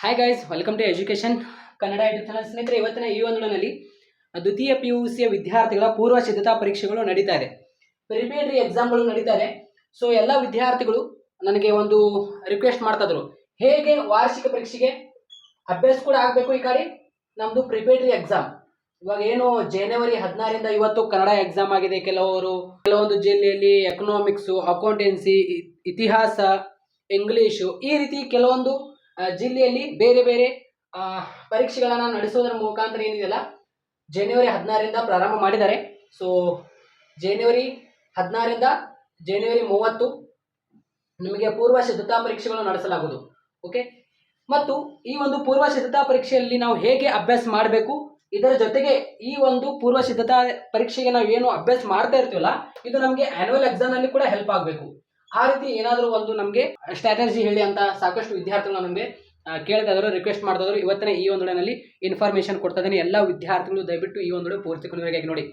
Hi guys, welcome to education Kannada YouTube channel. ಸ್ನೇಹಿತರೆ, ಇವತ್ತಿನ ಈ ಒಂದು ನಲ್ಲಿ ದ್ವಿತೀಯ PUC ವಿದ್ಯಾರ್ಥಿಗಳ ಪೂರ್ವ ಸಿದ್ಧತಾ ಪರೀಕ್ಷೆಗಳು ನಡೀತಾ ಇದೆ. ಪ್ರಿಪರೇಟರಿ ಎಕ್ಸಾಮ್ಗಳು ನಡೀತಾ ಇದೆ. ಸೊ ಎಲ್ಲ ವಿದ್ಯಾರ್ಥಿಗಳು ನನಗೆ ಒಂದು ರಿಕ್ವೆಸ್ಟ್ ಮಾಡ್ತಾ ಇದ್ರು, ಹೇಗೆ ವಾರ್ಷಿಕ ಪರೀಕ್ಷೆಗೆ ಅಭ್ಯಾಸ ಕೂಡ ಆಗಬೇಕು. ಈ ಕಡೆ ನಮ್ಮದು ಪ್ರಿಪರೇಟರಿ ಎಕ್ಸಾಮ್ ಇವಾಗ ಏನು ಜನವರಿ 16ರಿಂದ ಇವತ್ತು ಕನ್ನಡ ಎಕ್ಸಾಮ್ ಆಗಿದೆ. ಕೆಲವೊಂದು ಜಿಲ್ಲೆಯಲ್ಲಿ ಎಕನಾಮಿಕ್ಸು, ಅಕೌಂಟೆನ್ಸಿ, ಇತಿಹಾಸ, ಇಂಗ್ಲೀಷು, ಈ ರೀತಿ ಕೆಲವೊಂದು ಜಿಲ್ಲೆಯಲ್ಲಿ ಬೇರೆ ಬೇರೆ ಪರೀಕ್ಷೆಗಳನ್ನು ನಡೆಸೋದರ ಮುಖಾಂತರ ಏನಿದೆಯಲ್ಲ ಜನವರಿ 16ರಿಂದ ಪ್ರಾರಂಭ ಮಾಡಿದ್ದಾರೆ. ಸೊ ಜನವರಿ 16ರಿಂದ ಜನವರಿ 30 ನಿಮಗೆ ಪೂರ್ವ ಸಿದ್ಧತಾ ಪರೀಕ್ಷೆಗಳು ನಡೆಸಲಾಗುವುದು. ಓಕೆ, ಮತ್ತು ಈ ಒಂದು ಪೂರ್ವ ಸಿದ್ಧತಾ ಪರೀಕ್ಷೆಯಲ್ಲಿ ನಾವು ಹೇಗೆ ಅಭ್ಯಾಸ ಮಾಡಬೇಕು, ಇದರ ಜೊತೆಗೆ ಈ ಒಂದು ಪೂರ್ವ ಸಿದ್ಧತಾ ಪರೀಕ್ಷೆಗೆ ನಾವು ಏನು ಅಭ್ಯಾಸ ಮಾಡ್ತಾ ಇರ್ತೀವಲ್ಲ, ಇದು ನಮಗೆ ಆನ್ಯುವಲ್ ಎಕ್ಸಾಮ್ ನಲ್ಲಿ ಕೂಡ ಹೆಲ್ಪ್ ಆಗಬೇಕು. ಆ ರೀತಿ ಏನಾದರೂ ಒಂದು ನಮಗೆ ಸ್ಟ್ರಾಟಜಿ ಹೇಳಿ ಅಂತ ಸಾಕಷ್ಟು ವಿದ್ಯಾರ್ಥಿಗಳು ನಮಗೆ ಕೇಳ್ತಾ ಇದ್ರು, ರಿಕ್ವೆಸ್ಟ್ ಮಾಡ್ತಾ ಇದ್ರು. ಇವತ್ತಿನ ಈ ಒಂದು ನಲ್ಲಿ ಇನ್ಫಾರ್ಮೇಶನ್ ಕೊಡ್ತಾ ಇದ್ದೀನಿ. ಎಲ್ಲ ವಿದ್ಯಾರ್ಥಿಗಳು ದಯವಿಟ್ಟು ಈ ಒಂದು ಪೂರ್ತಿ ಕೊನೆವರೆಗೆ ನೋಡಿ.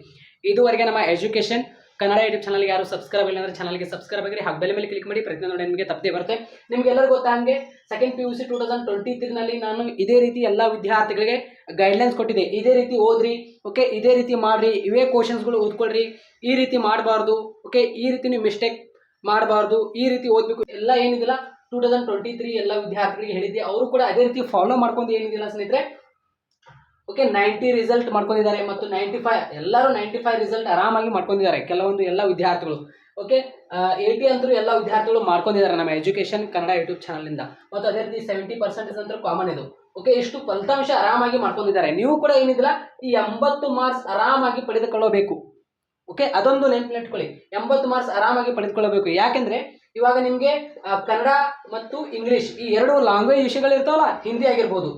ಇದುವರೆಗೆ ನಮ್ಮ ಎಜುಕೇಷನ್ ಕನ್ನಡ ಯೂಟ್ಯೂಬ್ ಚಾನಲ್ಗೆ ಯಾರು ಸಬ್ಸ್ಕ್ರೈಬ್ ಇಲ್ಲ ಅಂದ್ರೆ ಚಾನಲ್ಗೆ ಸಬ್ಸ್ಕ್ರೈಬ್ ಆಗಿ ಬೆಲೆ ಮೇಲೆ ಕ್ಲಿಕ್ ಮಾಡಿ. ಪ್ರತಿಯೊಂದು ನಿಮಗೆ ತಪ್ಪದೆ ಬರುತ್ತೆ. ನಿಮ್ಗೆಲ್ಲರೂ ಗೊತ್ತಾ, ಹಂಗೆ ಸೆಕೆಂಡ್ PUC 2023 ನಲ್ಲಿ ನಾನು ಇದೇ ರೀತಿ ಎಲ್ಲ ವಿದ್ಯಾರ್ಥಿಗಳಿಗೆ ಗೈಡ್ಲೈನ್ಸ್ ಕೊಟ್ಟಿದ್ದೆ. ಇದೇ ರೀತಿ ಓದ್ರಿ, ಓಕೆ, ಇದೇ ರೀತಿ ಮಾಡ್ರಿ, ಇವೇ ಕ್ವಶನ್ಸ್ಗಳು ಓದ್ಕೊಳ್ರಿ, ಈ ರೀತಿ ಮಾಡಬಾರ್ದು, ಓಕೆ, ಈ ರೀತಿ ನೀವು ಮಿಸ್ಟೇಕ್ ಮಾಡಬಾರ್ದು, ಈ ರೀತಿ ಓದಬೇಕು ಎಲ್ಲ ಏನಿದಿಲ್ಲ 2023 ಎಲ್ಲ ವಿದ್ಯಾರ್ಥಿಗಳಿಗೆ ಹೇಳಿದ್ದೆ. ಅವರು ಕೂಡ ಅದೇ ರೀತಿ ಫಾಲೋ ಮಾಡ್ಕೊಂಡು ಏನಿದಿಲ್ಲ ಸ್ನೇಹಿತರೆ, ಓಕೆ, 90 ರಿಸಲ್ಟ್ ಮಾಡ್ಕೊಂಡಿದ್ದಾರೆ ಮತ್ತು 95 ಎಲ್ಲರೂ 95 ರಿಸಲ್ಟ್ ಆರಾಮಾಗಿ ಮಾಡ್ಕೊಂಡಿದ್ದಾರೆ ಕೆಲವೊಂದು ಎಲ್ಲ ವಿದ್ಯಾರ್ಥಿಗಳು. ಓಕೆ, 80 ಅಂತೂ ಎಲ್ಲ ವಿದ್ಯಾರ್ಥಿಗಳು ಮಾಡ್ಕೊಂಡಿದ್ದಾರೆ ನಮ್ಮ ಎಜುಕೇಷನ್ ಕನ್ನಡ ಯೂಟ್ಯೂಬ್ ಚಾನಲ್ನಿಂದ. ಮತ್ತು ಅದೇ ರೀತಿ 70% ಅಂತೂ ಕಾಮನ್ ಇದು. ಓಕೆ, ಇಷ್ಟು ಫಲಿತಾಂಶ ಆರಾಮಾಗಿ ಮಾಡ್ಕೊಂಡಿದ್ದಾರೆ. ನೀವು ಕೂಡ ಏನಿದಿಲ್ಲ ಈ 80 ಮಾರ್ಕ್ಸ್ ಆರಾಮಾಗಿ ಪಡೆದುಕೊಳ್ಳಬೇಕು. ಓಕೆ, ಅದೊಂದು ನೆನಪಿಟ್ಕೊಳ್ಳಿ, 80 ಮಾರ್ಕ್ಸ್ ಆರಾಮಾಗಿ ಪಡೆದುಕೊಳ್ಳಬೇಕು. ಯಾಕೆಂದ್ರೆ ಇವಾಗ ನಿಮಗೆ ಕನ್ನಡ ಮತ್ತು ಇಂಗ್ಲಿಷ್ ಈ ಎರಡು ಲ್ಯಾಂಗ್ವೇಜ್ ವಿಷಯಗಳು ಇರ್ತಾವಲ್ಲ, ಹಿಂದಿ ಆಗಿರ್ಬೋದು.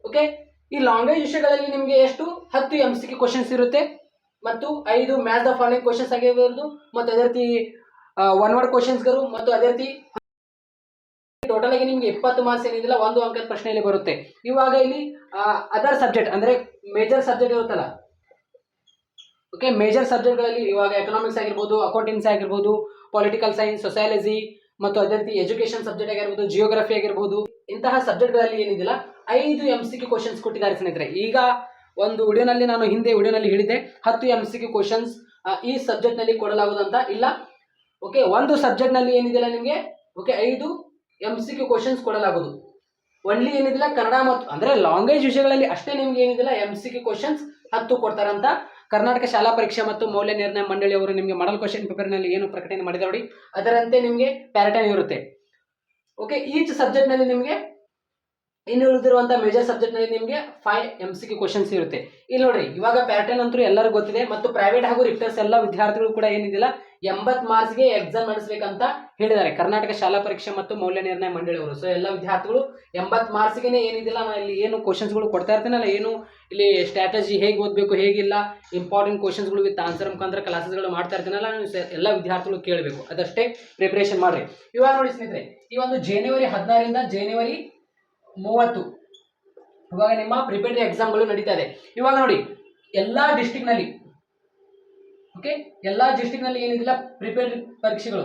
ಓಕೆ, ಈ ಲ್ಯಾಂಗ್ವೇಜ್ ವಿಷಯಗಳಲ್ಲಿ ನಿಮಗೆ ಎಷ್ಟು 10 MCQ ಕ್ವಶನ್ಸ್ ಇರುತ್ತೆ ಮತ್ತು 5 ಮ್ಯಾಥ್ ದ ಫಾಲೋಯಿಂಗ್ ಕ್ವಶನ್ಸ್ ಆಗಿರ್ಬೋದು ಮತ್ತು ಅದೇ ರೀತಿ ಒನ್ ವರ್ಡ್ ಕ್ವಶನ್ಸ್ಗಳು ಮತ್ತು ಅದೇ ರೀತಿ ಟೋಟಲ್ ಆಗಿ ನಿಮಗೆ 20 ಮಾರ್ಕ್ಸ್ ಏನಿದಿಲ್ಲ ಒಂದು ಅಂಕದ ಪ್ರಶ್ನೆಯಲ್ಲಿ ಬರುತ್ತೆ. ಇವಾಗ ಇಲ್ಲಿ ಅದರ್ ಸಬ್ಜೆಕ್ಟ್ ಅಂದ್ರೆ ಮೇಜರ್ ಸಬ್ಜೆಕ್ಟ್ ಇರುತ್ತಲ್ಲ, ಓಕೆ, ಮೇಜರ್ ಸಬ್ಜೆಕ್ಟ್ಗಳಲ್ಲಿ ಇವಾಗ ಎಕನಾಮಿಕ್ಸ್ ಆಗಿರ್ಬೋದು, ಅಕೌಂಟೆನ್ಸಿ ಆಗಿರ್ಬೋದು, ಪೊಲಿಟಿಕಲ್ ಸೈನ್ಸ್, ಸೊಸಾಲಜಿ ಮತ್ತು ಅದೇ ರೀತಿ ಎಜುಕೇಷನ್ ಸಬ್ಜೆಕ್ಟ್ ಆಗಿರ್ಬೋದು, ಜಿಯೋಗ್ರಫಿ ಆಗಿರ್ಬೋದು, ಇಂತಹ ಸಬ್ಜೆಕ್ಟ್ಗಳಲ್ಲಿ ಏನಿದಿಲ್ಲ 5 MCQ ಕ್ವಶನ್ಸ್ ಕೊಟ್ಟಿದ್ದಾರೆ ಸ್ನೇಹಿತರೆ. ಈಗ ಒಂದು ವಿಡಿಯೋನಲ್ಲಿ ನಾನು ಹಿಂದೆ ವಿಡಿಯೋನಲ್ಲಿ ಹೇಳಿದ್ದೆ 10 MCQ ಕ್ವಶನ್ಸ್ ಈ ಸಬ್ಜೆಕ್ಟ್ನಲ್ಲಿ ಕೊಡಲಾಗುವುದಂತ ಇಲ್ಲ. ಓಕೆ, ಒಂದು ಸಬ್ಜೆಕ್ಟ್ನಲ್ಲಿ ಏನಿದಿಲ್ಲ ನಿಮಗೆ ಓಕೆ 5 MCQ ಕ್ವಶನ್ಸ್ ಕೊಡಲಾಗುವುದು. ಒನ್ಲಿ ಏನಿದಿಲ್ಲ ಕನ್ನಡ ಮತ್ತು ಅಂದರೆ ಲ್ಯಾಂಗ್ವೇಜ್ ವಿಷಯಗಳಲ್ಲಿ ಅಷ್ಟೇ ನಿಮ್ಗೆ ಏನಿದಿಲ್ಲ MCQ ಕ್ವಶನ್ಸ್ 10 ಕೊಡ್ತಾರಂತ ಕರ್ನಾಟಕ ಶಾಲಾ ಪರೀಕ್ಷೆ ಮತ್ತು ಮೌಲ್ಯ ನಿರ್ಣಯ ಮಂಡಳಿ ಅವರು ನಿಮಗೆ ಮಾಡಲ್ ಕ್ವಶನ್ ಪೇಪರ್ನಲ್ಲಿ ಏನು ಪ್ರಕಟಣೆ ಮಾಡಿದ್ದಾರೆ ನೋಡಿ, ಅದರಂತೆ ನಿಮಗೆ ಪ್ಯಾಟರ್ನ್ ಇರುತ್ತೆ. ಓಕೆ, ಈಚ್ ಸಬ್ಜೆಕ್ಟ್ನಲ್ಲಿ ನಿಮಗೆ ಇನ್ನು ಉಳಿದಿರುವಂತಹ ಮೇಜರ್ ಸಬ್ಜೆಕ್ಟ್ನಲ್ಲಿ ನಿಮಗೆ 5 MCQ ಕ್ವಶನ್ಸ್ ಇರುತ್ತೆ. ಇಲ್ಲಿ ನೋಡ್ರಿ, ಇವಾಗ ಪ್ಯಾಟರ್ನ್ ಅಂತೂ ಎಲ್ಲರಿಗೂ ಗೊತ್ತಿದೆ ಮತ್ತು ಪ್ರೈವೇಟ್ ಹಾಗೂ ರಿಕ್ಟರ್ಸ್ ಎಲ್ಲ ವಿದ್ಯಾರ್ಥಿಗಳು ಕೂಡ ಏನಿದಿಲ್ಲ 80 ಮಾರ್ಕ್ಸ್ಗೆ ಎಕ್ಸಾಮ್ ನಡೆಸಬೇಕಂತ ಹೇಳಿದ್ದಾರೆ ಕರ್ನಾಟಕ ಶಾಲಾ ಪರೀಕ್ಷೆ ಮತ್ತು ಮೌಲ್ಯ ನಿರ್ಣಯ ಮಂಡಳಿ ಅವರು. ಸೊ ಎಲ್ಲ ವಿದ್ಯಾರ್ಥಿಗಳು 80 ಮಾರ್ಕ್ಸ್ಗೆ ಏನಿದಿಲ್ಲ ನಾನು ಇಲ್ಲಿ ಏನು ಕ್ವಶನ್ಸ್ಗಳು ಕೊಡ್ತಾ ಇರ್ತೀನಲ್ಲ, ಏನು ಇಲ್ಲಿ ಸ್ಟ್ರಾಟಜಿ ಹೇಗೆ ಓದಬೇಕು ಹೇಗಿಲ್ಲ, ಇಂಪಾರ್ಟೆಂಟ್ ಕ್ವಶನ್ಸ್ಗಳು ವಿತ್ ಆನ್ಸರ್ ಮುಖಾಂತರ ಕ್ಲಾಸಸ್ಗಳು ಮಾಡ್ತಾ ಇರ್ತೀನಲ್ಲ, ಎಲ್ಲ ವಿದ್ಯಾರ್ಥಿಗಳು ಕೇಳಬೇಕು, ಅದಷ್ಟೇ ಪ್ರಿಪರೇಷನ್ ಮಾಡ್ರಿ. ಇವಾಗ ನೋಡಿ ಸ್ನೇಹಿತರೆ, ಈ ಒಂದು ಜನವರಿ 16ರಿಂದ ಜನವರಿ 30 ಇವಾಗ ನಿಮ್ಮ ಪ್ರಿಪೇರ್ಡ್ ಎಕ್ಸಾಮ್ಗಳು ನಡೀತಾ ಇದೆ. ಇವಾಗ ನೋಡಿ ಎಲ್ಲ ಡಿಸ್ಟ್ರಿಕ್ಟ್ನಲ್ಲಿ, ಓಕೆ, ಎಲ್ಲ ಡಿಸ್ಟ್ರಿಕ್ಟ್ನಲ್ಲಿ ಏನಿದಿಲ್ಲ ಪ್ರಿಪೇರ್ಡ್ ಪರೀಕ್ಷೆಗಳು,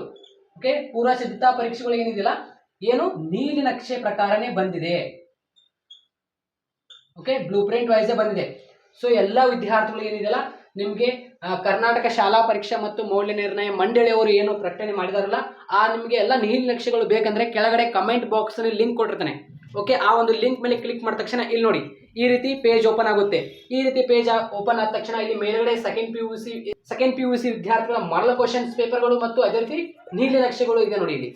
ಓಕೆ, ಪೂರ್ವ ಸಿದ್ಧತಾ ಪರೀಕ್ಷೆಗಳು ಏನಿದಿಲ್ಲ ಏನು ನೀಲಿ ನಕ್ಷೆ ಪ್ರಕಾರನೇ ಬಂದಿದೆ. ಓಕೆ, ಬ್ಲೂ ಪ್ರಿಂಟ್ ವೈಸೇ ಬಂದಿದೆ. ಸೊ ಎಲ್ಲ ವಿದ್ಯಾರ್ಥಿಗಳು ಏನಿದೆಯಲ್ಲ ನಿಮಗೆ ಕರ್ನಾಟಕ ಶಾಲಾ ಪರೀಕ್ಷೆ ಮತ್ತು ಮೌಲ್ಯ ನಿರ್ಣಯ ಮಂಡಳಿಯವರು ಏನು ಪ್ರಕಟಣೆ ಮಾಡಿದಾರಲ್ಲ, ಆ ನಿಮಗೆ ಎಲ್ಲ ನೀಲಿ ನಕ್ಷೆಗಳು ಬೇಕಂದ್ರೆ ಕೆಳಗಡೆ ಕಮೆಂಟ್ ಬಾಕ್ಸ್ ನಲ್ಲಿ ಲಿಂಕ್ ಕೊಟ್ಟಿರ್ತಾನೆ. ಓಕೆ, ಆ ಒಂದು ಲಿಂಕ್ ಮೇಲೆ ಕ್ಲಿಕ್ ಮಾಡಿದ ತಕ್ಷಣ ಇಲ್ಲಿ ನೋಡಿ ಈ ರೀತಿ ಪೇಜ್ ಓಪನ್ ಆಗುತ್ತೆ. ಈ ರೀತಿ ಪೇಜ್ ಓಪನ್ ಆದ ತಕ್ಷಣ ಇಲ್ಲಿ ಮೇಲ್ಗಡೆ ಸೆಕೆಂಡ್ PUC ವಿದ್ಯಾರ್ಥಿಗಳ ಮಾಡಲ್ ಕ್ವಶನ್ಸ್ ಪೇಪರ್ಗಳು ಮತ್ತು ಅದೇ ರೀತಿ ನೀಲಿ ನಕ್ಷೆಗಳು ಇದೆ ನೋಡಿ. ಇಲ್ಲಿ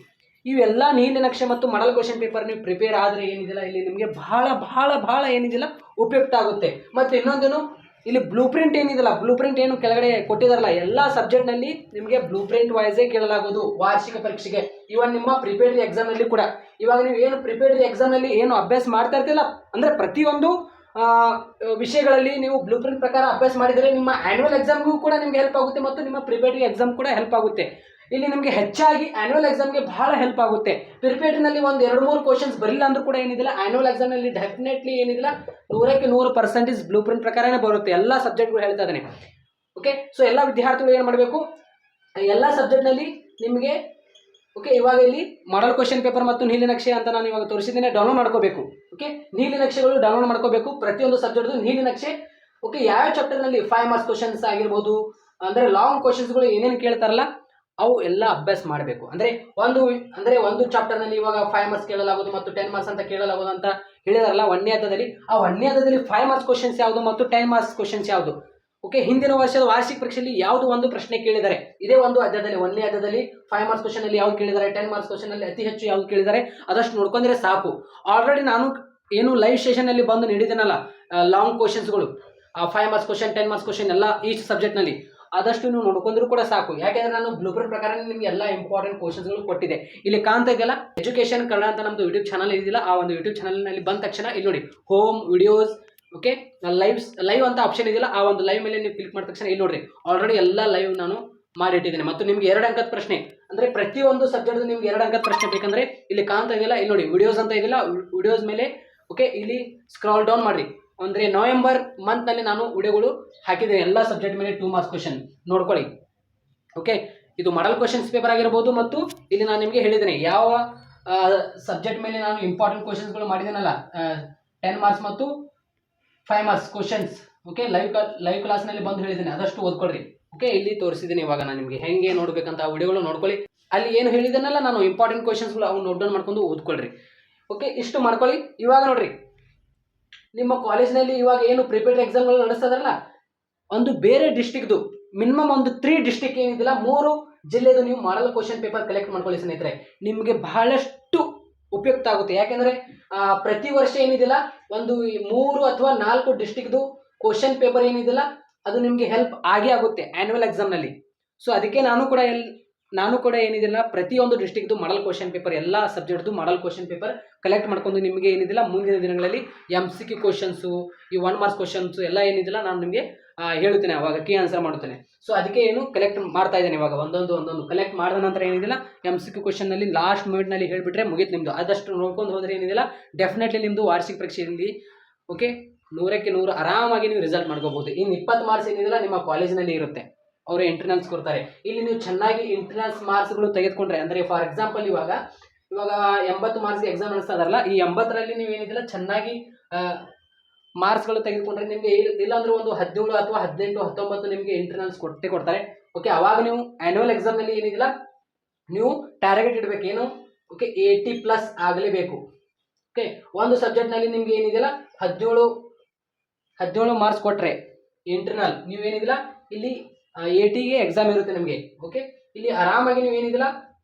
ಇವೆಲ್ಲ ನೀಲಿ ನಕ್ಷೆ ಮತ್ತು ಮಾಡಲ್ ಕ್ವಶನ್ ಪೇಪರ್ ನೀವು ಪ್ರಿಪೇರ್ ಆದರೆ ಏನಿದಿಲ್ಲ ಇಲ್ಲಿ ನಿಮಗೆ ಬಹಳ ಬಹಳ ಬಹಳ ಏನಿದಿಲ್ಲ ಉಪಯುಕ್ತ ಆಗುತ್ತೆ. ಮತ್ತು ಇನ್ನೊಂದೇನು, ಇಲ್ಲಿ ಬ್ಲೂ ಪ್ರಿಂಟ್ ಏನಿದಿಲ್ಲ, ಬ್ಲೂ ಪ್ರಿಂಟ್ ಏನು ಕೆಳಗಡೆ ಕೊಟ್ಟಿದಾರಲ್ಲ, ಎಲ್ಲ ಸಬ್ಜೆಕ್ಟ್ನಲ್ಲಿ ನಿಮಗೆ ಬ್ಲೂ ಪ್ರಿಂಟ್ ವೈಸೇ ಕೇಳಲಾಗುವುದು ವಾರ್ಷಿಕ ಪರೀಕ್ಷೆಗೆ. ಇವನ್ ನಿಮ್ಮ ಪ್ರಿಪೇರ್ಡ್ ಎಕ್ಸಾಮ್ನಲ್ಲಿ ಕೂಡ ಇವಾಗ ನೀವು ಏನು ಪ್ರಿಪೇರ್ಡ್ ಎಕ್ಸಾಮ್ನಲ್ಲಿ ಏನು ಅಭ್ಯಾಸ ಮಾಡ್ತಾ ಇರ್ತಿಲ್ಲ ಅಂದರೆ ಪ್ರತಿಯೊಂದು ವಿಷಯಗಳಲ್ಲಿ ನೀವು ಬ್ಲೂ ಪ್ರಿಂಟ್ ಪ್ರಕಾರ ಅಭ್ಯಾಸ ಮಾಡಿದರೆ ನಿಮ್ಮ ಆನ್ಯುವಲ್ ಎಕ್ಸಾಮ್ಗೂ ಕೂಡ ನಿಮಗೆ ಹೆಲ್ಪ್ ಆಗುತ್ತೆ ಮತ್ತು ನಿಮ್ಮ ಪ್ರಿಪೇರ್ಡ್ ಎಕ್ಸಾಮ್ ಕೂಡ ಹೆಲ್ಪ್ ಆಗುತ್ತೆ. ಇಲ್ಲಿ ನಿಮಗೆ ಹೆಚ್ಚಾಗಿ ಆನ್ಯುವಲ್ ಎಕ್ಸಾಮ್ಗೆ ಬಹಳ ಹೆಲ್ಪ್ ಆಗುತ್ತೆ. ಪ್ರಿಪೇರ್ಡ್ನಲ್ಲಿ ಒಂದು 2-3 ಕ್ವಶನ್ಸ್ ಬರಲಿಲ್ಲ ಅಂದ್ರೂ ಕೂಡ ಏನಿದಿಲ್ಲ ಆನ್ಯುವಲ್ ಎಕ್ಸಾಮ್ನಲ್ಲಿ ಡೆಫಿನೆಟ್ಲಿ ಏನಿದಿಲ್ಲ 100ಕ್ಕೆ 100% ಬ್ಲೂ ಪ್ರಿಂಟ್ ಪ್ರಕಾರನೇ ಬರುತ್ತೆ. ಎಲ್ಲ ಸಬ್ಜೆಕ್ಟ್ಗಳು ಹೇಳ್ತಾ ಇದ್ದಾನೆ. ಓಕೆ, ಸೊ ಎಲ್ಲ ವಿದ್ಯಾರ್ಥಿಗಳು ಏನು ಮಾಡಬೇಕು, ಎಲ್ಲ ಸಬ್ಜೆಕ್ಟ್ನಲ್ಲಿ ನಿಮಗೆ ಓಕೆ, ಇವಾಗ ಇಲ್ಲಿ ಮಾಡಲ್ ಕ್ವಶನ್ ಪೇಪರ್ ಮತ್ತು ನೀಲಿನಕ್ಷೆ ಅಂತ ನಾನು ಇವಾಗ ತೋರಿಸಿದ್ದೇನೆ, ಡೌನ್ಲೋಡ್ ಮಾಡ್ಕೋಬೇಕು. ಓಕೆ, ನೀಲಿನಕ್ಷೆಗಳು ಡೌನ್ಲೋಡ್ ಮಾಡ್ಕೋಬೇಕು ಪ್ರತಿಯೊಂದು ಸಬ್ಜೆಕ್ಟ್ ನೀಲಿನಕ್ಷೆ. ಓಕೆ, ಯಾವ ಚಾಪ್ಟರ್ನಲ್ಲಿ 5 ಮಾರ್ಕ್ಸ್ ಕ್ವಶನ್ಸ್ ಆಗಿರ್ಬೋದು, ಅಂದರೆ ಲಾಂಗ್ ಕ್ವಶನ್ಸ್ಗಳು ಏನೇನು ಕೇಳ್ತಾರಲ್ಲ ಅವು ಎಲ್ಲ ಅಭ್ಯಾಸ ಮಾಡಬೇಕು. ಒಂದು ಚಾಪ್ಟರ್ನಲ್ಲಿ ಇವಾಗ 5 ಮಾರ್ಕ್ಸ್ ಕೇಳಲಾಗೋದು ಮತ್ತು 10 ಮಾರ್ಕ್ಸ್ ಅಂತ ಕೇಳಲಾಗೋದು ಅಂತ ಹೇಳಿದಾರಲ್ಲ ಒಂದನೇ ಹಂತದಲ್ಲಿ. ಆ ಒಂದನೇ ಹಂತದಲ್ಲಿ 5 ಮಾರ್ಕ್ಸ್ ಕ್ವಶನ್ಸ್ ಯಾವುದು ಮತ್ತು 10 ಮಾರ್ಕ್ಸ್ ಕ್ವಶನ್ಸ್ ಯಾವುದು? ಓಕೆ, ಹಿಂದಿನ ವರ್ಷದ ವಾರ್ಷಿಕ ಪರೀಕ್ಷೆಯಲ್ಲಿ ಯಾವುದು ಒಂದು ಪ್ರಶ್ನೆ ಕೇಳಿದ್ದಾರೆ, ಇದೇ ಒಂದು ಅಧ್ಯಾಯದಲ್ಲಿ ಒಂದನೇ ಅಧ್ಯಾಯದಲ್ಲಿ 5 ಮಾರ್ಕ್ಸ್ ಕ್ವಶನ್ ಅಲ್ಲಿ ಯಾವ್ದು ಕೇಳಿದ್ದಾರೆ, 10 ಮಾರ್ಕ್ಸ್ ಕ್ವಶನ್ ಅಲ್ಲಿ ಅತಿ ಹೆಚ್ಚು ಯಾವ್ದು ಕೇಳಿದ್ದಾರೆ ಅದಷ್ಟು ನೋಡ್ಕೊಂಡ್ರೆ ಸಾಕು. ಆಲ್ರೆಡಿ ನಾನು ಏನು ಲೈವ್ ಸೆಷನ್ ಅಲ್ಲಿ ಬಂದು ನೀಡಿದ್ದೇನಲ್ಲ ಲಾಂಗ್ ಕ್ವಶನ್ಸ್ಗಳು, 5 ಮಾರ್ಕ್ಸ್ ಕ್ವಶನ್ 10 ಮಾರ್ಕ್ಸ್ ಕ್ವಶನ್ ಎಲ್ಲ ಈಚ್ ಸಬ್ಜೆಕ್ಟ್ ನಲ್ಲಿ ಆದಷ್ಟು ನೀವು ನೋಡ್ಕೊಂಡ್ರು ಕೂಡ ಸಾಕು. ಯಾಕೆಂದ್ರೆ ನಾನು ಬ್ಲೂಪ್ರಿಂಟ್ ಪ್ರಕಾರ ನಿಮ್ಗೆ ಎಲ್ಲ ಇಂಪಾರ್ಟೆಂಟ್ ಕ್ವಶನ್ಸ್ಗಳು ಕೊಟ್ಟಿದೆ. ಇಲ್ಲಿ ಕಾಣ್ತಾ ಇದೆಯಲ್ಲ ಎಜುಕೇಶನ್ ಕನ್ನಡ ಅಂತ ನಮ್ದು ಯೂಟ್ಯೂಬ್ ಚಾನಲ್ ಇದೆಯಲ್ಲ, ಆ ಒಂದು ಯೂಟ್ಯೂಬ್ ಚಾನಲ್ನಲ್ಲಿ ಬಂದ ತಕ್ಷಣ ಇಲ್ಲಿ ನೋಡಿ ಹೋಮ್ ವಿಡಿಯೋಸ್, ಓಕೆ, ಲೈವ್ ಅಂತ ಆಪ್ಷನ್ ಇದೆಯಲ್ಲ, ಆ ಒಂದು ಲೈವ್ ಮೇಲೆ ನೀವು ಕ್ಲಿಕ್ ಮಾಡಿದ ತಕ್ಷಣ ಇಲ್ಲಿ ನೋಡ್ರಿ ಆಲ್ರೆಡಿ ಎಲ್ಲ ಲೈವ್ ನಾನು ಮಾಡಿಟ್ಟಿದ್ದೇನೆ. ಮತ್ತು ನಿಮ್ಗೆ 2 ಅಂಕದ ಪ್ರಶ್ನೆ, ಅಂದ್ರೆ ಪ್ರತಿಯೊಂದು ಸಬ್ಜೆಕ್ಟ್ ನಿಮ್ಗೆ 2 ಅಂಕದ ಪ್ರಶ್ನೆ ಬೇಕಂದ್ರೆ ಇಲ್ಲಿ ಕಾಣ್ತಾ ಇದೆಯಲ್ಲ, ಇಲ್ಲಿ ನೋಡಿ ವಿಡಿಯೋಸ್ ಅಂತ ಇದೆಯಲ್ಲ, ವಿಡಿಯೋಸ್ ಮೇಲೆ ಓಕೆ ಇಲ್ಲಿ ಸ್ಕ್ರಾಲ್ ಡೌನ್ ಮಾಡಿ. ಅಂದರೆ ನವೆಂಬರ್ ಮಂತ್ ನಲ್ಲಿ ನಾನು ವಿಡಿಯೋಗಳು ಹಾಕಿದ್ದೇನೆ ಎಲ್ಲ ಸಬ್ಜೆಕ್ಟ್ ಮೇಲೆ 2 ಮಾರ್ಕ್ಸ್ ಕ್ವಶನ್ ನೋಡ್ಕೊಳ್ಳಿ. ಓಕೆ, ಇದು ಮಾಡಲ್ ಕ್ವಶನ್ಸ್ ಪೇಪರ್ ಆಗಿರ್ಬೋದು ಮತ್ತು ಇಲ್ಲಿ ನಾನು ನಿಮಗೆ ಹೇಳಿದ್ದೇನೆ ಯಾವ ಸಬ್ಜೆಕ್ಟ್ ಮೇಲೆ ನಾನು ಇಂಪಾರ್ಟೆಂಟ್ ಕ್ವಶನ್ಸ್ಗಳು ಮಾಡಿದ್ದೇನಲ್ಲ 10 ಮಾರ್ಕ್ಸ್ ಮತ್ತು 5 ಮಾರ್ಕ್ಸ್ ಕ್ವಶನ್ಸ್. ಓಕೆ, ಲೈವ್ ಕ್ಲಾಸ್ನಲ್ಲಿ ಬಂದು ಹೇಳಿದ್ದೇನೆ, ಅದಷ್ಟು ಓದ್ಕೊಳ್ರಿ. ಓಕೆ, ಇಲ್ಲಿ ತೋರಿಸಿದ್ದೀನಿ ಇವಾಗ ನಾನು ನಿಮಗೆ ಹೆಂಗೆ ನೋಡ್ಬೇಕಂತ ಆ ವಿಡಿಯೋಗಳು ನೋಡ್ಕೊಳ್ಳಿ. ಅಲ್ಲಿ ಏನು ಹೇಳಿದ್ದೇನಲ್ಲ ನಾನು ಇಂಪಾರ್ಟೆಂಟ್ ಕ್ವಶನ್ಸ್ಗಳು ಅವ್ನು ನೋಟ್ ಡೌನ್ ಮಾಡ್ಕೊಂಡು ಓದ್ಕೊಳ್ರಿ. ಓಕೆ, ಇಷ್ಟು ಮಾಡ್ಕೊಳ್ಳಿ. ಇವಾಗ ನೋಡ್ರಿ ನಿಮ್ಮ ಕಾಲೇಜ್ನಲ್ಲಿ ಇವಾಗ ಏನು ಪ್ರಿಪೇರ್ಡ್ ಎಕ್ಸಾಮ್ಗಳು ನಡೆಸ್ತದಲ್ಲ, ಒಂದು ಬೇರೆ ಡಿಸ್ಟಿಕ್ದು ಮಿನಿಮಮ್ ಒಂದು 3 ಡಿಸ್ಟಿಕ್ ಏನಿದಿಲ್ಲ 3 ಜಿಲ್ಲೆದು ನೀವು ಮಾಡಲ್ ಕ್ವಶನ್ ಪೇಪರ್ ಕಲೆಕ್ಟ್ ಮಾಡ್ಕೊಳ್ಳಿ ಸ್ನೇಹಿತರೆ. ನಿಮಗೆ ಬಹಳಷ್ಟು ಉಪಯುಕ್ತ ಆಗುತ್ತೆ. ಯಾಕೆಂದರೆ ಪ್ರತಿ ವರ್ಷ ಏನಿದಿಲ್ಲ ಒಂದು 3 ಅಥವಾ 4 ಡಿಸ್ಟಿಕ್ದು ಕ್ವಶನ್ ಪೇಪರ್ ಏನಿದಿಲ್ಲ ಅದು ನಿಮಗೆ ಹೆಲ್ಪ್ ಆಗೇ ಆಗುತ್ತೆ ಆ್ಯನ್ಯುವಲ್ ಎಕ್ಸಾಮ್ನಲ್ಲಿ. ಸೊ ಅದಕ್ಕೆ ನಾನು ಕೂಡ ಏನಿದಿಲ್ಲ ಪ್ರತಿಯೊಂದು ಡಿಸ್ಟಿಕ್ದು ಮಾಡಲ್ ಕ್ವಶನ್ ಪೇಪರ್ ಎಲ್ಲ ಸಬ್ಜೆಕ್ಟ್ದು ಮಾಡಲ್ ಕ್ವಶನ್ ಪೇಪರ್ ಕಲೆಕ್ಟ್ ಮಾಡ್ಕೊಂಡು ನಿಮಗೆ ಏನಿದಿಲ್ಲ ಮುಂದಿನ ದಿನಗಳಲ್ಲಿ MCQ ಕ್ವಶನ್ಸು, ಈ 1 ಮಾರ್ಕ್ಸ್ ಕ್ವಶನ್ಸು ಎಲ್ಲ ಏನಿದಿಲ್ಲ ನಾನು ನಿಮಗೆ ಹೇಳುತ್ತೇನೆ, ಅವಾಗ ಕೀ ಆನ್ಸರ್ ಮಾಡುತ್ತೇನೆ. ಸೊ ಅದಕ್ಕೆ ಏನು ಕಲೆಕ್ಟ್ ಮಾಡ್ತಾ ಇದ್ದೇನೆ ಇವಾಗ ಒಂದೊಂದು ಕಲೆಕ್ಟ್ ಮಾಡಿದ ನಂತರ ಏನಿದಿಲ್ಲ MCQ ಕ್ವಶನ್ನಲ್ಲಿ ಲಾಸ್ಟ್ ಮಿನಿಟ್ನಲ್ಲಿ ಹೇಳಿಬಿಟ್ರೆ ಮುಗೀತು ನಿಮ್ಮದು. ಅದಷ್ಟು ನೋಡ್ಕೊಂಡು ಹೋದರೆ ಏನಿದಿಲ್ಲ ಡೆಫಿನೆಟ್ಲಿ ನಿಮ್ಮದು ವಾರ್ಷಿಕ ಪರೀಕ್ಷೆಯಲ್ಲಿ ಓಕೆ 100ಕ್ಕೆ 100 ಆರಾಮಾಗಿ ನೀವು ರಿಸಲ್ಟ್ ಮಾಡ್ಕೋಬಹುದು. ಇನ್ನು 20 ಮಾರ್ಕ್ಸ್ ಏನಿದಿಲ್ಲ ನಿಮ್ಮ ಕಾಲೇಜಿನಲ್ಲಿ ಇರುತ್ತೆ, ಅವರು ಇಂಟರ್ನಲ್ಸ್ ಕೊಡ್ತಾರೆ. ಇಲ್ಲಿ ನೀವು ಚೆನ್ನಾಗಿ ಇಂಟರ್ನಲ್ಸ್ ಮಾರ್ಕ್ಸ್ಗಳು ತೆಗೆದುಕೊಂಡ್ರೆ, ಅಂದರೆ ಫಾರ್ ಎಕ್ಸಾಂಪಲ್ ಇವಾಗ 80 ಮಾರ್ಕ್ಸ್ ಎಕ್ಸಾಮ್ ನಡೆಸ್ತಾ ಇದಾರಲ್ಲ, ಈ 80ರಲ್ಲಿ ನೀವು ಏನಿದಿಲ್ಲ ಚೆನ್ನಾಗಿ ಮಾರ್ಕ್ಸ್ಗಳು ತೆಗೆದುಕೊಂಡ್ರೆ ನಿಮಗೆ ಇಲ್ಲ ಅಂದ್ರೆ ಒಂದು 17 ಅಥವಾ 18 19 ನಿಮಗೆ ಇಂಟರ್ನಲ್ಸ್ ಕೊಡ್ತಾರೆ. ಓಕೆ, ಅವಾಗ ನೀವು ಆ್ಯನ್ಯುವಲ್ ಎಕ್ಸಾಮ್ನಲ್ಲಿ ಏನಿದಿಲ್ಲ ನೀವು ಟಾರ್ಗೆಟ್ ಇಡಬೇಕು, ಏನು ಓಕೆ 80+ ಆಗಲೇಬೇಕು. ಓಕೆ, ಒಂದು ಸಬ್ಜೆಕ್ಟ್ನಲ್ಲಿ ನಿಮ್ಗೆ ಏನಿದಿಲ್ಲ 17 ಮಾರ್ಕ್ಸ್ ಕೊಟ್ಟರೆ ಇಂಟರ್ನಲ್ ನೀವೇನಿದಿಲ್ಲ ಇಲ್ಲಿ 80ಗೆ ಎಕ್ಸಾಮ್ ಇರುತ್ತೆ ನಿಮಗೆ. ಓಕೆ, ಇಲ್ಲಿ ಆರಾಮಾಗಿ ನೀವು ಏನಿದಿಲ್ಲ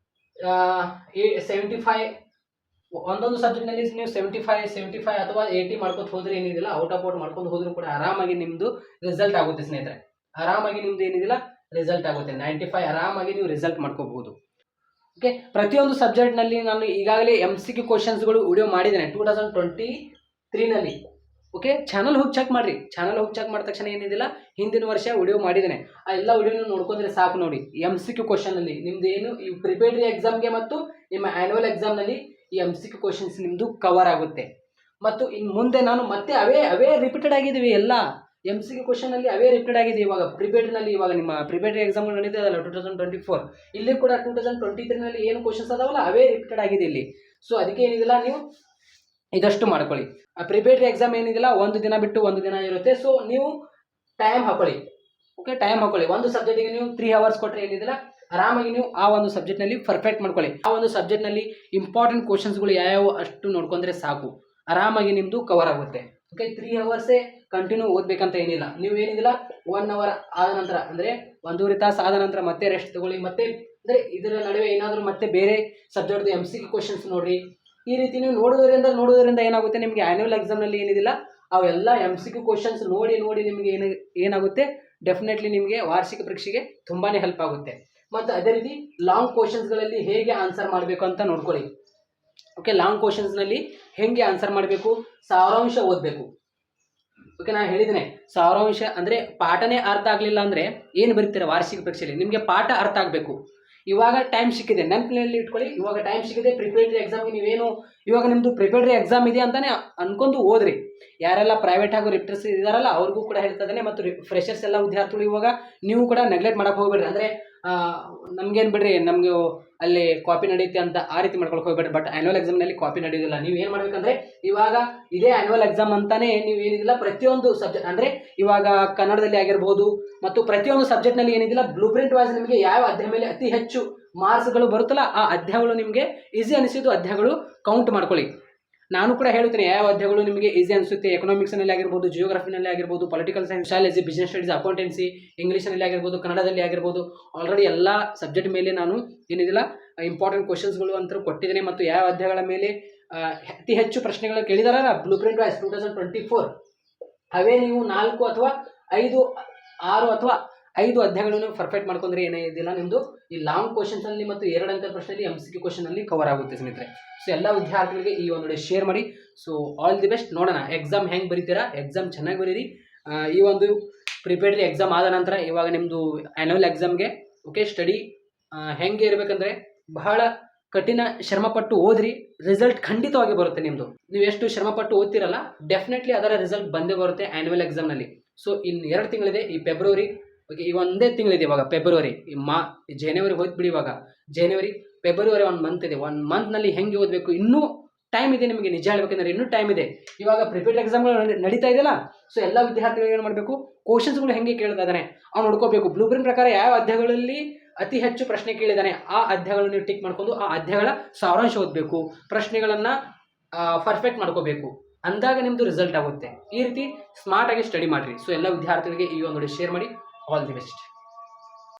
75 ಒಂದೊಂದು ಸಬ್ಜೆಕ್ಟ್ನಲ್ಲಿ ನೀವು 75 ಅಥವಾ 80 ಮಾಡ್ಕೊಂಡು ಹೋದ್ರೆ ಏನಿದಿಲ್ಲ ಔಟ್ ಮಾಡ್ಕೊಂಡು ಹೋದ್ರೂ ಕೂಡ ಆರಾಮಾಗಿ ನಿಮ್ಮದು ರಿಸಲ್ಟ್ ಆಗುತ್ತೆ ಸ್ನೇಹಿತರೆ. ಆರಾಮಾಗಿ ನಿಮ್ದು ಏನಿದಿಲ್ಲ ರಿಸಲ್ಟ್ ಆಗುತ್ತೆ 95 ಆರಾಮಾಗಿ ನೀವು ರಿಸಲ್ಟ್ ಮಾಡ್ಕೋಬಹುದು. ಓಕೆ, ಪ್ರತಿಯೊಂದು ಸಬ್ಜೆಕ್ಟ್ನಲ್ಲಿ ನಾನು ಈಗಾಗಲೇ MCQ ಕ್ವಶನ್ಸ್ಗಳು ವಿಡಿಯೋ ಮಾಡಿದ್ದೇನೆ 2023ನಲ್ಲಿ. ಓಕೆ, ಚಾನಲ್ ಹೋಗಿ ಚೆಕ್ ಮಾಡಿರಿ. ಚಾನಲ್ ಹೋಗಿ ಚೆಕ್ ಮಾಡಿದ ತಕ್ಷಣ ಏನಿದಿಲ್ಲ ಹಿಂದಿನ ವರ್ಷ ವಿಡಿಯೋ ಮಾಡಿದ್ದೇನೆ, ಆ ಎಲ್ಲ ವಿಡಿಯೋನ ನೋಡ್ಕೊಂಡ್ರೆ ಸಾಕು. ನೋಡಿ MCQ ಕ್ವಶನಲ್ಲಿ ನಿಮ್ದು ಏನು ಈ ಪ್ರಿಪೇರ್ಟರಿ ಎಕ್ಸಾಮ್ಗೆ ಮತ್ತು ನಿಮ್ಮ ಆ್ಯನ್ಯುವಲ್ ಎಕ್ಸಾಮ್ನಲ್ಲಿ ಈ MCQ ಕ್ವಶನ್ಸ್ ನಿಮ್ಮದು ಕವರ್ ಆಗುತ್ತೆ. ಮತ್ತು ಇನ್ನು ಮುಂದೆ ನಾನು ಮತ್ತೆ ಅವೇ ರಿಪೀಟೆಡ್ ಆಗಿದ್ದೀವಿ ಎಲ್ಲ MCQ ಕ್ವಶನಲ್ಲಿ ಅವೇ ರಿಪೀಟೆಡ್ ಆಗಿದೆ. ಇವಾಗ ಪ್ರಿಪೇರ್ಡ್ನಲ್ಲಿ ಇವಾಗ ನಿಮ್ಮ ಪ್ರಿಪೇರ್ಟರಿ ಎಕ್ಸಾಮ್ಗಳು ನಡೀತಾ ಇದಲ್ಲ 2024, ಇಲ್ಲಿ ಕೂಡ 2023ನಲ್ಲಿ ಏನು ಕ್ವಶನ್ಸ್ ಅದಾವಲ್ಲ ಅವೇ ರಿಪೀಟೆಡ್ ಆಗಿದೆ ಇಲ್ಲಿ. ಸೊ ಅದಕ್ಕೆ ಏನಿದಿಲ್ಲ ನೀವು ಇದಷ್ಟು ಮಾಡ್ಕೊಳ್ಳಿ. ಆ ಪ್ರಿಪೇರ್ಟರಿ ಎಕ್ಸಾಮ್ ಏನಿದಿಲ್ಲ ಒಂದು ದಿನ ಬಿಟ್ಟು ಒಂದು ದಿನ ಇರುತ್ತೆ. ಸೊ ನೀವು ಟೈಮ್ ಹಾಕೊಳ್ಳಿ. ಓಕೆ, ಟೈಮ್ ಹಾಕೊಳ್ಳಿ. ಒಂದು ಸಬ್ಜೆಕ್ಟಿಗೆ ನೀವು 3 ಅವರ್ಸ್ ಕೊಟ್ಟರೆ ಏನಿದಿಲ್ಲ ಆರಾಮಾಗಿ ನೀವು ಆ ಒಂದು ಸಬ್ಜೆಕ್ಟ್ನಲ್ಲಿ ಪರ್ಫೆಕ್ಟ್ ಮಾಡ್ಕೊಳ್ಳಿ. ಆ ಒಂದು ಸಬ್ಜೆಕ್ಟ್ನಲ್ಲಿ ಇಂಪಾರ್ಟೆಂಟ್ ಕ್ವಶನ್ಸ್ಗಳು ಯಾವ್ಯಾವ ಅಷ್ಟು ನೋಡ್ಕೊಂಡ್ರೆ ಸಾಕು, ಆರಾಮಾಗಿ ನಿಮ್ಮದು ಕವರ್ ಆಗುತ್ತೆ. ಓಕೆ, 3 ಅವರ್ಸೇ ಕಂಟಿನ್ಯೂ ಓದಬೇಕಂತ ಏನಿಲ್ಲ. ನೀವು ಏನಿದಿಲ್ಲ 1 ಅವರ್ ಆದ ನಂತರ ಅಂದರೆ 1.5 ತಾಸು ಆದ ನಂತರ ಮತ್ತೆ ರೆಸ್ಟ್ ತಗೊಳ್ಳಿ. ಮತ್ತೆ ಅಂದರೆ ಇದರ ನಡುವೆ ಏನಾದರೂ ಮತ್ತೆ ಬೇರೆ ಸಬ್ಜೆಕ್ಟ್ದು MCQ ಕ್ವಶನ್ಸ್ ನೋಡಿರಿ. ಈ ರೀತಿ ನೀವು ನೋಡೋದ್ರಿಂದ ಏನಾಗುತ್ತೆ ನಿಮಗೆ ಆ್ಯನ್ಯುವಲ್ ಎಕ್ಸಾಮ್ನಲ್ಲಿ ಏನಿದಿಲ್ಲ ಅವೆಲ್ಲ MCQ ಕ್ವಶನ್ಸ್ ನೋಡಿ ನಿಮಗೆ ಏನಾಗುತ್ತೆ ಡೆಫಿನೆಟ್ಲಿ ನಿಮಗೆ ವಾರ್ಷಿಕ ಪರೀಕ್ಷೆಗೆ ತುಂಬಾ ಹೆಲ್ಪ್ ಆಗುತ್ತೆ. ಮತ್ತು ಅದೇ ರೀತಿ ಲಾಂಗ್ ಕ್ವಶನ್ಸ್ಗಳಲ್ಲಿ ಹೇಗೆ ಆನ್ಸರ್ ಮಾಡಬೇಕು ಅಂತ ನೋಡ್ಕೊಳ್ಳಿ. ಓಕೆ, ಲಾಂಗ್ ಕ್ವಶನ್ಸ್ನಲ್ಲಿ ಹೇಗೆ ಆನ್ಸರ್ ಮಾಡಬೇಕು, ಸಾರಾಂಶ ಓದಬೇಕು. ಓಕೆ, ನಾನು ಹೇಳಿದ್ದೇನೆ ಸಾರಾಂಶ ಅಂದರೆ ಪಾಠನೇ ಅರ್ಥ ಆಗಲಿಲ್ಲ ಅಂದರೆ ಏನು ಬರೀತೀರ ವಾರ್ಷಿಕ ಪರೀಕ್ಷೆಯಲ್ಲಿ, ನಿಮಗೆ ಪಾಠ ಅರ್ಥ ಆಗಬೇಕು. ಇವಾಗ ಟೈಮ್ ಸಿಕ್ಕಿದೆ, ನೆನಪಿನಲ್ಲಿ ಇಟ್ಕೊಳ್ಳಿ, ಇವಾಗ ಟೈಮ್ ಸಿಕ್ಕಿದೆ. ಪ್ರಿಪೇರ್ಟರಿ ಎಕ್ಸಾಮ್ಗೆ ನೀವೇನು ಇವಾಗ ನಿಮ್ಮದು ಪ್ರಿಪೇರ್ಟರಿ ಎಕ್ಸಾಮ್ ಇದೆ ಅಂತಲೇ ಅನ್ಕೊಂಡು ಓದ್ರಿ. ಯಾರೆಲ್ಲ ಪ್ರೈವೇಟ್ ಹಾಗೂ ರಿಪ್ಟರ್ಸ್ ಇದ್ದಾರಲ್ಲ ಅವ್ರಿಗೂ ಕೂಡ ಹೇಳ್ತಾ ಇದ್ದೇನೆ, ಮತ್ತು ಫ್ರೆಷರ್ಸ್ ಎಲ್ಲ ವಿದ್ಯಾರ್ಥಿಗಳು ಇವಾಗ ನೀವು ಕೂಡ ನೆಗ್ಲೆಕ್ಟ್ ಮಾಡೋಕೆ ಹೋಗ್ಬೇಡ್ರಿ. ಅಂದರೆ ನಮ್ಗೇನು ಬಿಡ್ರಿ, ನಮಗೆ ಅಲ್ಲಿ ಕಾಪಿ ನಡೆಯುತ್ತೆ ಅಂತ ಆ ರೀತಿ ಮಾಡ್ಕೊಳಕ್ಕೆ ಹೋಗ್ಬೇಡ್ರಿ. ಬಟ್ ಆ್ಯನ್ಯುವಲ್ ಎಕ್ಸಾಮ್ನಲ್ಲಿ ಕಾಪಿ ನಡೆಯೋದಿಲ್ಲ. ನೀವು ಏನು ಮಾಡ್ಬೇಕಂದ್ರೆ ಇವಾಗ ಇದೇ ಆ್ಯನ್ಯುವಲ್ ಎಕ್ಸಾಮ್ ಅಂತಾನೆ ನೀವು ಏನಿದಿಲ್ಲ ಪ್ರತಿಯೊಂದು ಸಬ್ಜೆಕ್ಟ್ ಅಂದರೆ ಇವಾಗ ಕನ್ನಡದಲ್ಲಿ ಆಗಿರ್ಬೋದು ಮತ್ತು ಪ್ರತಿಯೊಂದು ಸಬ್ಜೆಕ್ಟ್ನಲ್ಲಿ ಏನಿದಿಲ್ಲ ಬ್ಲೂ ಪ್ರಿಂಟ್ ವೈಸ್ ನಿಮಗೆ ಯಾವ ಅಧ್ಯಾಯ ಮೇಲೆ ಅತಿ ಹೆಚ್ಚು ಮಾರ್ಕ್ಸ್ಗಳು ಬರುತ್ತಲ್ಲ ಆ ಅಧ್ಯಾಯಗಳು ನಿಮಗೆ ಈಸಿ ಅನಿಸಿದ್ದು ಅಧ್ಯಾಯಗಳು ಕೌಂಟ್ ಮಾಡ್ಕೊಳ್ಳಿ. ನಾನು ಕೂಡ ಹೇಳ್ತೀನಿ ಯಾವ ಅಧ್ಯಾಯಗಳು ನಿಮಗೆ ಈಸಿ ಅನಿಸುತ್ತೆ. ಎಕನಾಮಿಕ್ಸ್ನಲ್ಲಿ ಆಗಿರ್ಬೋದು, ಜಿಯೋಗ್ರಫಿನಲ್ಲಿ ಆಗಿರ್ಬೋದು, political science, sociology, business studies, accountancy, ಇಂಗ್ಲೀಷಲ್ಲಿ ಆಗಿರ್ಬೋದು, ಕನ್ನಡದಲ್ಲಿ ಆಗಿರ್ಬೋದು, ಆಲ್ರೆಡಿ ಎಲ್ಲ ಸಬ್ಜೆಕ್ಟ್ ಮೇಲೆ ನಾನು ಏನಿದಿಲ್ಲ ಇಂಪಾರ್ಟೆಂಟ್ ಕ್ವಶನ್ಸ್ಗಳು ಅಂತ ಕೊಟ್ಟಿದ್ದೀನಿ. ಮತ್ತು ಯಾವ ಅಧ್ಯಾಯಗಳ ಮೇಲೆ ಅತಿ ಹೆಚ್ಚು ಪ್ರಶ್ನೆಗಳು ಕೇಳಿದಾರಲ್ಲ ಬ್ಲೂ ಪ್ರಿಂಟ್ ವೈಸ್ 2024 ಅವೇ ನೀವು 4 ಅಥವಾ 5, 6 ಅಥವಾ 5 ಅಧ್ಯಾಯಗಳನ್ನು ಪರ್ಫೆಕ್ಟ್ ಮಾಡ್ಕೊಂಡ್ರೆ ಏನಿದಿಲ್ಲ ನಿಮ್ಮದು ಈ ಲಾಂಗ್ ಕ್ವಶನ್ಸಲ್ಲಿ ಮತ್ತು 2 ಅಂಕ ಪ್ರಶ್ನೆಯಲ್ಲಿ MCQ ಕ್ವಶನಲ್ಲಿ ಕವರ್ ಆಗುತ್ತೆ ಸ್ನೇಹಿತರೆ. ಸೊ ಎಲ್ಲ ವಿದ್ಯಾರ್ಥಿಗಳಿಗೆ ಈ ಒಂದು ಶೇರ್ ಮಾಡಿ. So all the best. ನೋಡೋಣ ಎಕ್ಸಾಮ್ ಹೆಂಗೆ ಬರೀತೀರಾ, ಎಕ್ಸಾಮ್ ಚೆನ್ನಾಗಿ ಬರೀರಿ. ಈ ಒಂದು ಪ್ರಿಪೇರ್ಡ್ರಿ ಎಕ್ಸಾಮ್ ಆದ ನಂತರ ಇವಾಗ ನಿಮ್ಮದು ಆ್ಯನ್ಯುವಲ್ ಎಕ್ಸಾಮ್ಗೆ ಓಕೆ ಸ್ಟಡಿ ಹೆಂಗೆ ಇರಬೇಕಂದ್ರೆ ಬಹಳ ಕಠಿಣ ಶ್ರಮಪಟ್ಟು ಓದ್ರಿ, ರಿಸಲ್ಟ್ ಖಂಡಿತವಾಗಿ ಬರುತ್ತೆ ನಿಮ್ಮದು. ನೀವು ಎಷ್ಟು ಶ್ರಮಪಟ್ಟು ಓದ್ತಿರಲ್ಲ ಡೆಫಿನೆಟ್ಲಿ ಅದರ ರಿಸಲ್ಟ್ ಬಂದೇ ಬರುತ್ತೆ ಆ್ಯನ್ಯುವಲ್ ಎಕ್ಸಾಮ್ನಲ್ಲಿ. ಸೊ ಇನ್ನು 2 ತಿಂಗಳಿದೆ, ಈ ಫೆಬ್ರವರಿ ಓಕೆ ಈ ಒಂದೇ ತಿಂಗಳಿದೆ ಇವಾಗ ಫೆಬ್ರವರಿ, ಈ ಜನವರಿ ಹೋಗ್ಬಿಡಿ. ಇವಾಗ ಜನವರಿ, ಫೆಬ್ರವರಿ 1 ಮಂತ್ ಇದೆ. 1 ಮಂತ್ನಲ್ಲಿ ಹೆಂಗೆ ಓದಬೇಕು ಇನ್ನೂ ಟೈಮ್ ಇದೆ ನಿಮಗೆ. ನಿಜ ಹೇಳ್ಬೇಕಂದ್ರೆ ಇನ್ನೂ ಟೈಮ್ ಇದೆ. ಇವಾಗ ಪ್ರಿಪೇರ್ಡ್ ಎಕ್ಸಾಮ್ಗಳು ನಡೀತಾ ಇದೆಯಲ್ಲ. ಸೊ ಎಲ್ಲ ವಿದ್ಯಾರ್ಥಿಗಳು ಏನು ಮಾಡಬೇಕು, ಕ್ವಶನ್ಸ್ಗಳು ಹೆಂಗೆ ಕೇಳ್ತಾ ಇದ್ದಾನೆ ಅವ್ನು ನೋಡ್ಕೋಬೇಕು. ಬ್ಲೂ ಪ್ರಿಂಟ್ ಪ್ರಕಾರ ಯಾವ ಅಧ್ಯಾಯಗಳಲ್ಲಿ ಅತಿ ಹೆಚ್ಚು ಪ್ರಶ್ನೆ ಕೇಳಿದ್ದಾನೆ ಆ ಅಧ್ಯಾಯಗಳನ್ನು ನೀವು ಟಿಕ್ ಮಾಡ್ಕೊಂಡು ಆ ಅಧ್ಯಾಯಗಳ ಸಾರಾಂಶ ಓದಬೇಕು, ಪ್ರಶ್ನೆಗಳನ್ನು ಪರ್ಫೆಕ್ಟ್ ಮಾಡ್ಕೋಬೇಕು. ಅಂದಾಗ ನಿಮ್ಮದು ರಿಸಲ್ಟ್ ಆಗುತ್ತೆ. ಈ ರೀತಿ ಸ್ಮಾರ್ಟಾಗಿ ಸ್ಟಡಿ ಮಾಡಿರಿ. ಸೊ ಎಲ್ಲ ವಿದ್ಯಾರ್ಥಿಗಳಿಗೆ ಈ ಒಂದು ಶೇರ್ ಮಾಡಿ. All the best.